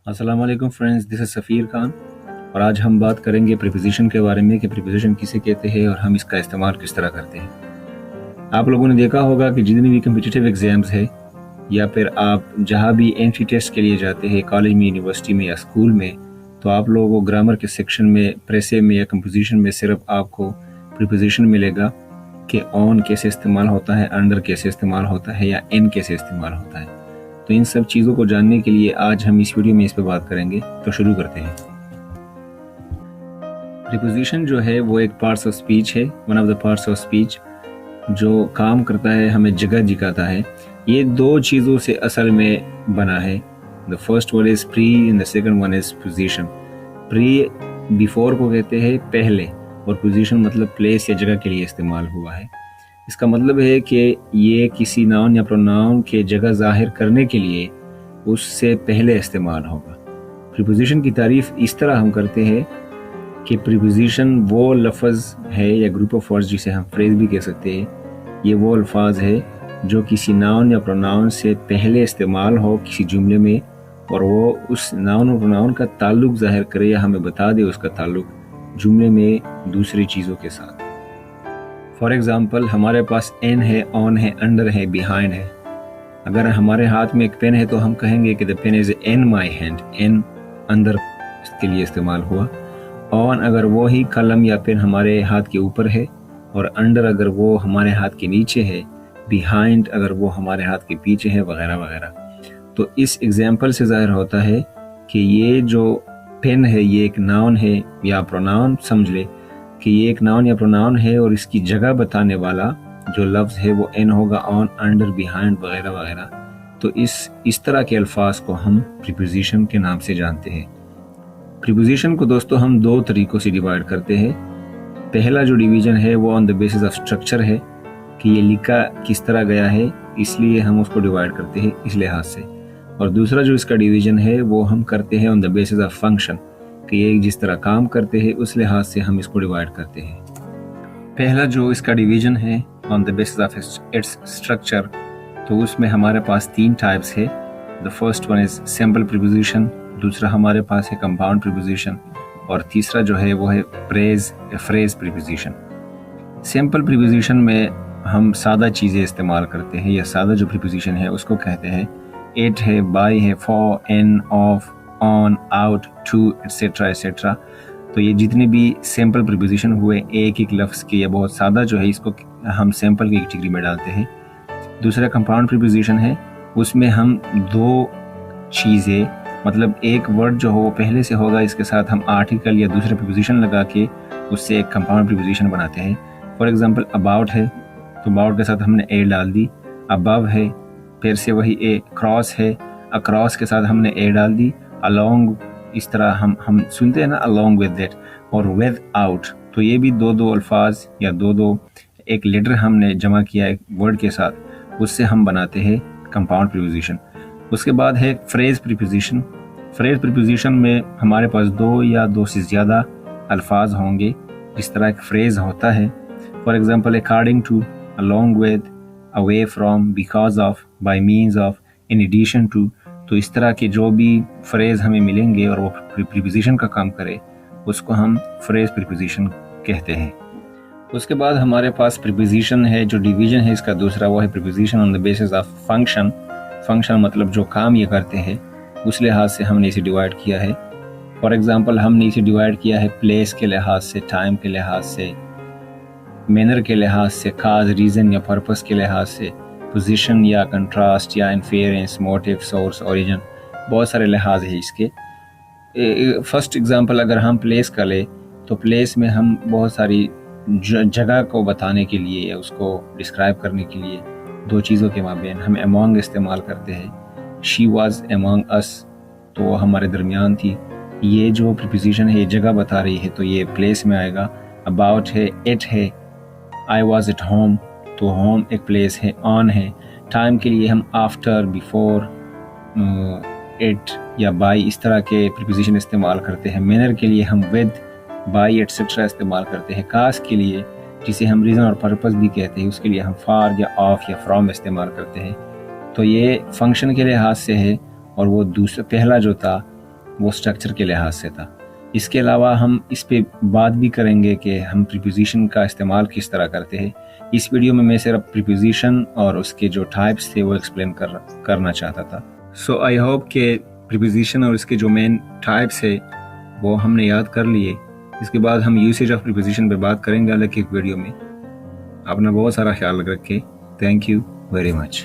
السلام علیکم فرینڈز، دس از سفیر خان اور آج ہم بات کریں گے پریپوزیشن کے بارے میں کہ پریپوزیشن کسے کہتے ہیں اور ہم اس کا استعمال کس طرح کرتے ہیں۔ آپ لوگوں نے دیکھا ہوگا کہ جتنی بھی کمپٹیٹیو ایگزامز ہے یا پھر آپ جہاں بھی انٹری ٹیسٹ کے لیے جاتے ہیں، کالج میں، یونیورسٹی میں یا اسکول میں، تو آپ لوگوں کو گرامر کے سیکشن میں، پریسے میں یا کمپوزیشن میں صرف آپ کو پریپوزیشن ملے گا کہ آن کیسے استعمال ہوتا ہے، انڈر کیسے استعمال ہوتا ہے یا ان کیسے استعمال ہوتا ہے۔ تو ان سب چیزوں کو جاننے کے لیے آج ہم اس ویڈیو میں اس پہ بات کریں گے، تو شروع کرتے ہیں۔ پریپوزیشن جو ہے وہ ایک پارٹس آف اسپیچ ہے، one of the parts of speech, جو کام کرتا ہے، ہمیں جگہ دکھاتا ہے۔ یہ دو چیزوں سے اصل میں بنا ہے۔ The first one is pre and the second one is position. Pre before کو کہتے ہیں پہلے، اور پوزیشن مطلب پلیس یا جگہ کے لیے استعمال ہوا ہے۔ اس کا مطلب ہے کہ یہ کسی ناؤن یا پروناؤن کے جگہ ظاہر کرنے کے لیے اس سے پہلے استعمال ہوگا۔ پریپوزیشن کی تعریف اس طرح ہم کرتے ہیں کہ پریپوزیشن وہ لفظ ہے یا گروپ آف ورڈز جسے ہم فریز بھی کہہ سکتے ہیں، یہ وہ الفاظ ہے جو کسی ناؤن یا پروناؤن سے پہلے استعمال ہو کسی جملے میں، اور وہ اس ناؤن اور پروناؤن کا تعلق ظاہر کرے یا ہمیں بتا دے اس کا تعلق جملے میں دوسری چیزوں کے ساتھ۔ فار ایگزامپل، ہمارے پاس ان ہے، آن ہے، انڈر ہے، بیہائنڈ ہے۔ اگر ہمارے ہاتھ میں ایک پین ہے تو ہم کہیں گے کہ the pen is in my hand۔ ان اندر اس کے لیے استعمال ہوا۔ آن اگر وہی قلم یا پین ہمارے ہاتھ کے اوپر ہے، اور انڈر اگر وہ ہمارے ہاتھ کے نیچے ہے، بیہائنڈ اگر وہ ہمارے ہاتھ کے پیچھے ہے، وغیرہ وغیرہ۔ تو اس ایگزامپل سے ظاہر ہوتا ہے کہ یہ جو پین ہے یہ ایک ناؤن ہے یا پروناؤن، سمجھ لے کہ یہ ایک ناؤن یا پروناؤن ہے، اور اس کی جگہ بتانے والا جو لفظ ہے وہ ان ہوگا، آن، انڈر، بیہائنڈ، وغیرہ وغیرہ۔ تو اس طرح کے الفاظ کو ہم پریپوزیشن کے نام سے جانتے ہیں۔ پریپوزیشن کو دوستو ہم دو طریقوں سے ڈیوائیڈ کرتے ہیں۔ پہلا جو ڈیویژن ہے وہ آن دا بیسس آف اسٹرکچر ہے کہ یہ لکھا کس طرح گیا ہے، اس لیے ہم اس کو ڈیوائیڈ کرتے ہیں اس لحاظ سے۔ اور دوسرا جو اس کا ڈیویژن ہے وہ ہم کرتے ہیں آن دا بیسس آف فنکشن، کہ یہ جس طرح کام کرتے ہیں اس لحاظ سے ہم اس کو ڈیوائیڈ کرتے ہیں۔ پہلا جو اس کا ڈیویژن ہے on the basis of its structure, تو اس میں ہمارے پاس تین ٹائپس ہے۔ The first one is simple preposition, دوسرا ہمارے پاس ہے کمپاؤنڈ پریپوزیشن، اور تیسرا جو ہے وہ ہے فریز پریپوزیشن۔ سمپل پریپوزیشن میں ہم سادہ چیزیں استعمال کرتے ہیں، یا سادہ جو پریپوزیشن ہے اس کو کہتے ہیں ایٹ ہے، بائی ہے، for, in, of, on, out, to, etcetera etcetera. تو یہ جتنے بھی سیمپل پریپوزیشن ہوئے ایک ایک لفظ کے یا بہت سادہ جو ہے، اس کو ہم سیمپل کی کیٹیگری میں ڈالتے ہیں۔ دوسرا کمپاؤنڈ پریپوزیشن ہے، اس میں ہم دو چیزیں، مطلب ایک ورڈ جو ہو وہ پہلے سے ہوگا، اس کے ساتھ ہم آرٹیکل یا دوسرے پریپوزیشن لگا کے اس سے ایک کمپاؤنڈ پریپوزیشن بناتے ہیں۔ فار ایگزامپل اباؤٹ ہے، تو اباؤٹ کے ساتھ ہم نے اے ڈال دی۔ ابو ہے، پھر سے وہی اے۔ کراس ہے، اکراس کے ساتھ ہم نے اے ڈال دی۔ along، اس طرح ہم سنتے ہیں نا along with that، اور with out، تو یہ بھی دو الفاظ یا دو ایک لیٹر ہم نے جمع کیا ایک ورڈ کے ساتھ، اس سے ہم بناتے ہیں کمپاؤنڈ پریپوزیشن۔ اس کے بعد ہے فریز پریپوزیشن۔ فریز پریپوزیشن میں ہمارے پاس دو یا دو سے زیادہ الفاظ ہوں گے جس طرح ایک فریز ہوتا ہے۔ For example according to، along with، away from، because of، by means of، in addition to۔ تو اس طرح کے جو بھی فریز ہمیں ملیں گے اور وہ پریپوزیشن کا کام کرے، اس کو ہم فریز پریپوزیشن کہتے ہیں۔ اس کے بعد ہمارے پاس پریپوزیشن ہے، جو ڈیویژن ہے اس کا دوسرا، وہ ہے preposition on the basis of function. Function مطلب جو کام یہ کرتے ہیں، اس لحاظ سے ہم نے اسے ڈیوائڈ کیا ہے۔ فار ایگزامپل، ہم نے اسے ڈیوائڈ کیا ہے پلیس کے لحاظ سے، ٹائم کے لحاظ سے، مینر کے لحاظ سے، کاز، ریزن یا پرپس کے لحاظ سے، پوزیشن یا کنٹراسٹ یا انفیرنس، موٹیو، سورس، اوریجن، بہت سارے لحاظ ہیں اس کے۔ فرسٹ ایگزامپل اگر ہم پلیس کا لیں تو پلیس میں ہم بہت ساری جگہ کو بتانے کے لیے یا اس کو ڈسکرائب کرنے کے لیے دو چیزوں کے مابین ہم among استعمال کرتے ہیں۔ she was among us، تو وہ ہمارے درمیان تھی۔ یہ جو پریپوزیشن ہے یہ جگہ بتا رہی ہے، تو یہ پلیس میں آئے گا۔ about ہے، it ہے، I was at home، تو ہوم ایک پلیس ہے۔ on ہے، ٹائم کے لیے ہم after، before، it یا by، اس طرح کے پریپوزیشن استعمال کرتے ہیں۔ مینر کے لیے ہم with، by، ایٹسیٹرا استعمال کرتے ہیں۔ کاز کے لیے، جسے ہم ریزن اور پرپس بھی کہتے ہیں، اس کے لیے ہم فار یا آف یا فرام استعمال کرتے ہیں۔ تو یہ فنکشن کے لحاظ سے ہے، اور وہ دوسرا پہلا جو تھا وہ اسٹرکچر کے لحاظ سے تھا. اس کے علاوہ ہم اس پہ بات بھی کریں گے کہ ہم پریپوزیشن کا استعمال کس طرح کرتے ہیں. اس ویڈیو میں صرف پریپوزیشن اور اس کے جو ٹائپس تھے وہ ایکسپلین کرنا چاہتا تھا. سو آئی ہوپ کہ پریپوزیشن اور اس کے جو مین ٹائپس ہے وہ ہم نے یاد کر لیے. اس کے بعد ہم یوسیج آف پریپوزیشن پہ بات کریں گے الگ ایک ویڈیو میں. اپنا بہت سارا خیال رکھے. Thank you very much.